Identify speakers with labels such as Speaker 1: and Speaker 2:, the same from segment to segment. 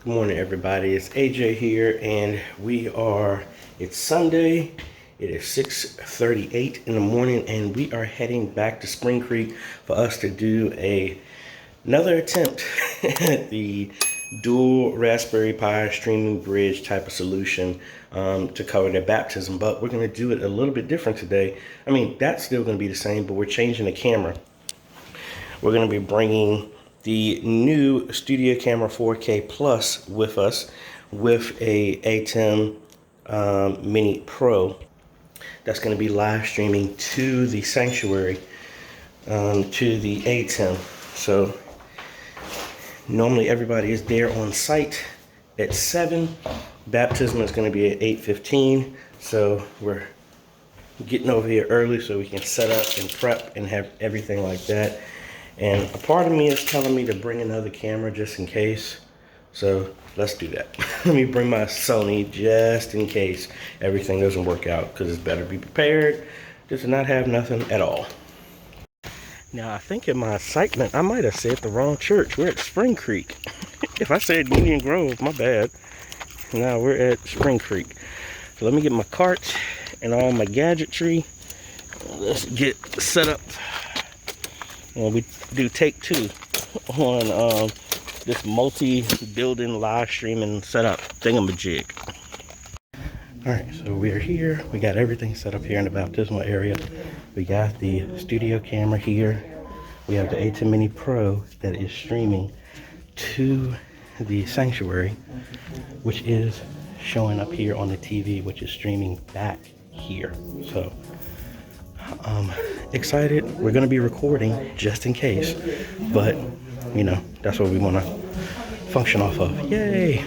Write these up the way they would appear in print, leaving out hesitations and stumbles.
Speaker 1: Good morning, everybody. It's AJ here, and it's Sunday. It is 6:38 in the morning, and we are heading back to Spring Creek for us to do another attempt at the dual Raspberry Pi streaming bridge type of solution to cover their baptism. But we're going to do it a little bit different today. I mean, that's still going to be the same, but we're changing the camera. We're going to be bringing the new Studio Camera 4K Plus with us with a ATEM Mini Pro that's going to be live streaming to the sanctuary, to the ATEM. So normally everybody is there on site at 7. Baptism is going to be at 8:15. So we're getting over here early so we can set up and prep and have everything like that. And a part of me is telling me to bring another camera just in case. So let's do that. Let me bring my Sony just in case everything doesn't work out, because it's better be prepared just to not have nothing at all. Now, I think in my excitement, I might have said the wrong church. We're at Spring Creek. If I said Union Grove, my bad. Now we're at Spring Creek. So let me get my cart and all my gadgetry. Let's get set up. And we do take 2 on this multi-building live streaming setup thingamajig. All right, so we're here. We got everything set up here in the baptismal area. We got the studio camera here. We have the ATEM Mini Pro that is streaming to the sanctuary, which is showing up here on the TV, which is streaming back here. So excited. We're going to be recording just in case, but you know, that's what we want to function off of. Yay!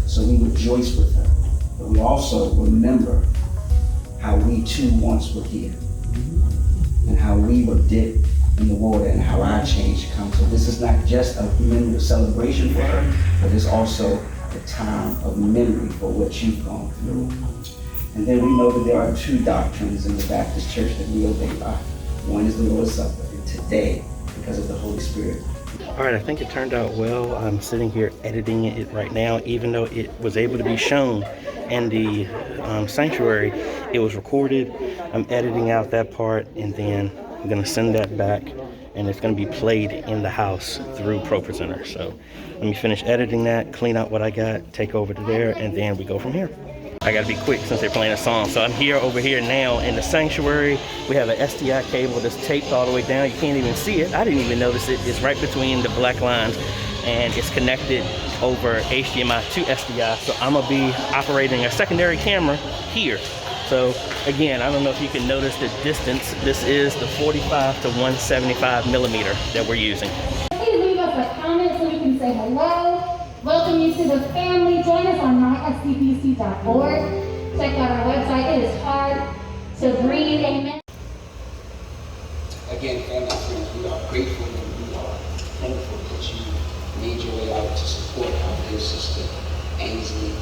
Speaker 2: So we rejoice with her, but we also remember how we too once were here, and how we were dipped in the water, and how our change comes. So this is not just a memory of celebration for her, but it's also a time of memory for what you've gone through. And then we know that there are 2 doctrines in the Baptist church that we obey by. One is the Lord's Supper, and today, because of the Holy Spirit.
Speaker 1: All right, I think it turned out well. I'm sitting here editing it right now, even though it was able to be shown in the sanctuary. It was recorded. I'm editing out that part, and then I'm gonna send that back, and it's gonna be played in the house through ProPresenter. So let me finish editing that, clean out what I got, take over to there, and then we go from here. I gotta be quick since they're playing a song. So I'm over here now in the sanctuary. We have an SDI cable that's taped all the way down. You can't even see it. I didn't even notice it. It's right between the black lines, and it's connected over HDMI to SDI. So I'm gonna be operating a secondary camera here. So again, I don't know if you can notice the distance. This is the 45 to 175 millimeter that we're using.
Speaker 3: Please leave us a comment so we can say hello. Welcome you to the family. Join us on mysdpc.org. Check out our website. It is hard to breathe. Amen.
Speaker 2: Again, family and friends, we are grateful and we are thankful that you made your way out to support our dear sister Ainsley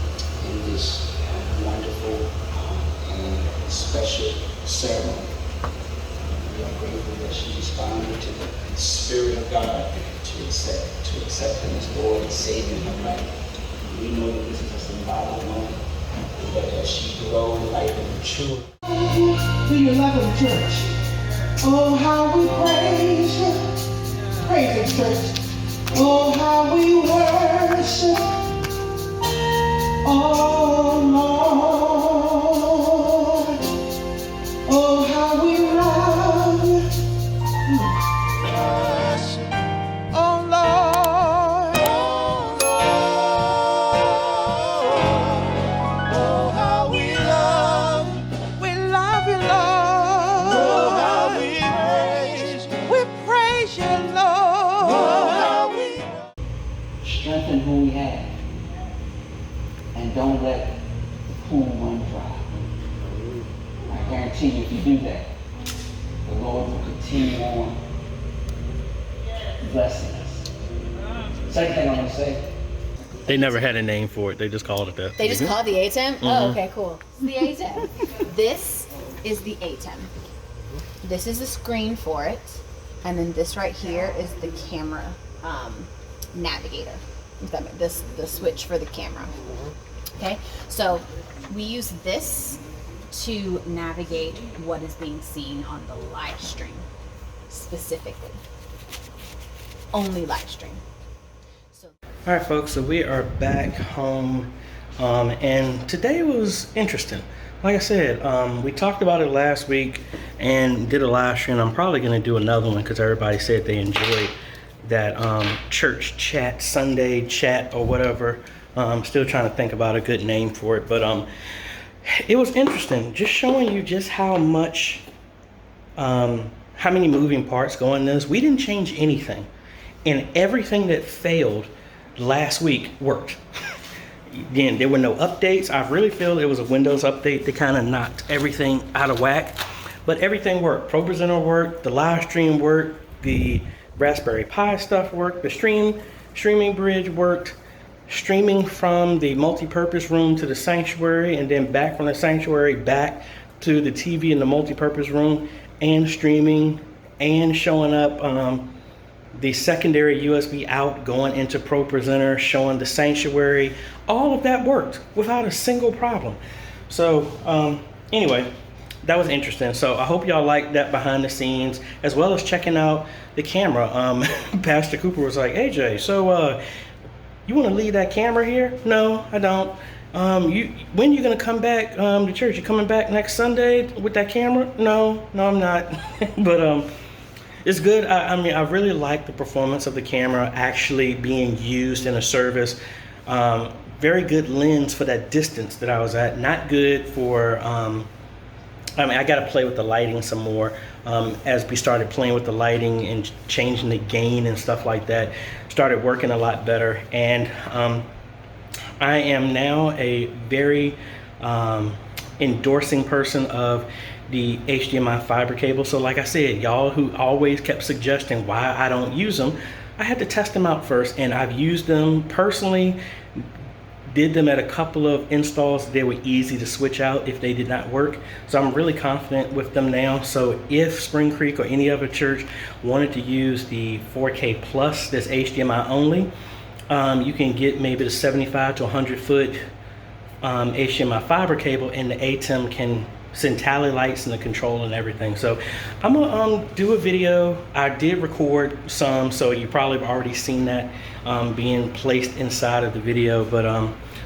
Speaker 2: in this wonderful and special ceremony. We are grateful that she responded to the Spirit of God to accept Him as Lord and Savior in her life. We know that this is a symbolic moment, but as she grows in life and mature. Do you love Him, church? Oh, how we praise You, praise Him, church. Oh, how we worship, oh Lord. Oh, how we love You. Oh Lord. and don't let the pool run dry. I guarantee you, if you do that, the Lord will continue on blessing us. Second thing I want to say.
Speaker 1: They never had a name for it. They just called it that.
Speaker 4: They just call it the ATEM? Oh, okay, cool. The ATEM. This is the ATEM. This is the screen for it. And then this right here is the camera navigator. The switch for the camera. Okay, so we use this to navigate what is being seen on the live stream specifically. Only live stream. So.
Speaker 1: All right, folks, so we are back home, and today was interesting. Like I said, we talked about it last week and did a live stream. I'm probably going to do another one because everybody said they enjoyed that church chat, Sunday chat or whatever. I'm still trying to think about a good name for it, but it was interesting, just showing you just how much, how many moving parts go in this. We didn't change anything, and everything that failed last week worked. Again, there were no updates. I really feel it was a Windows update that kind of knocked everything out of whack, but everything worked. ProPresenter worked, the live stream worked, the Raspberry Pi stuff worked, the streaming bridge worked, streaming from the multi-purpose room to the sanctuary, and then back from the sanctuary back to the TV in the multi-purpose room, and streaming and showing up the secondary USB out going into ProPresenter, showing the sanctuary. All of that worked without a single problem. So anyway, that was interesting. So I hope y'all like that behind the scenes, as well as checking out the camera. Pastor Cooper was like, AJ, so you want to leave that camera here? No, I don't. When you gonna come back to church? You coming back next Sunday with that camera? No, I'm not. But it's good. I mean, I really like the performance of the camera actually being used in a service. Very good lens for that distance that I was at. Not good for, I mean, I got to play with the lighting some more. As we started playing with the lighting and changing the gain and stuff like that, started working a lot better. And I am now a very endorsing person of the HDMI fiber cable. So like I said, y'all who always kept suggesting why I don't use them, I had to test them out first, and I've used them personally, did them at a couple of installs. They were easy to switch out if they did not work. So I'm really confident with them now. So if Spring Creek or any other church wanted to use the 4K Plus that's HDMI only, you can get maybe the 75 to 100 foot HDMI fiber cable, and the ATEM can send tally lights and the control and everything. So I'm gonna do a video. I did record some, so you probably have already seen that being placed inside of the video. But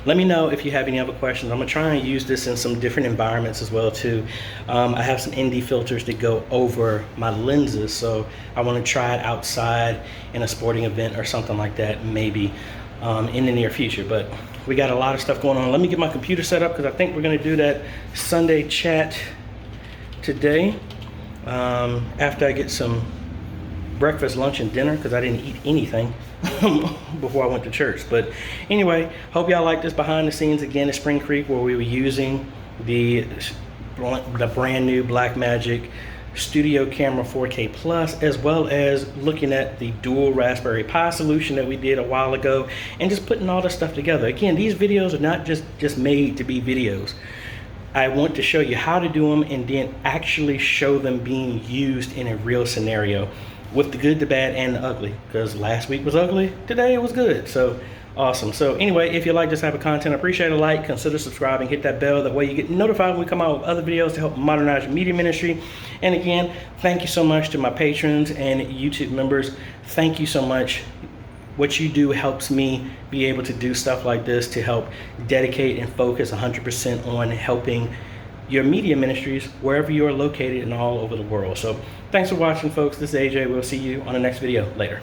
Speaker 1: let me know if you have any other questions. I'm gonna try and use this in some different environments as well too. I have some ND filters that go over my lenses, so I want to try it outside in a sporting event or something like that, maybe in the near future. But we got a lot of stuff going on. Let me get my computer set up, because I think we're going to do that Sunday chat today after I get some breakfast, lunch, and dinner, because I didn't eat anything before I went to church. But anyway, hope y'all like this behind the scenes again at Spring Creek, where we were using the brand new BlackMagic Studio Camera 4K Plus, as well as looking at the dual Raspberry Pi solution that we did a while ago, and just putting all this stuff together. Again, these videos are not just made to be videos. I want to show you how to do them, and then actually show them being used in a real scenario, with the good, the bad, and the ugly, because last week was ugly, today it was good. So awesome. So anyway, if you like this type of content, I appreciate a like, consider subscribing, hit that bell, that way you get notified when we come out with other videos to help modernize your media ministry. And again, thank you so much to my patrons and YouTube members. Thank you so much. What you do helps me be able to do stuff like this, to help dedicate and focus 100% on helping your media ministries wherever you are located and all over the world. So thanks for watching, folks. This is AJ. We'll see you on the next video. Later.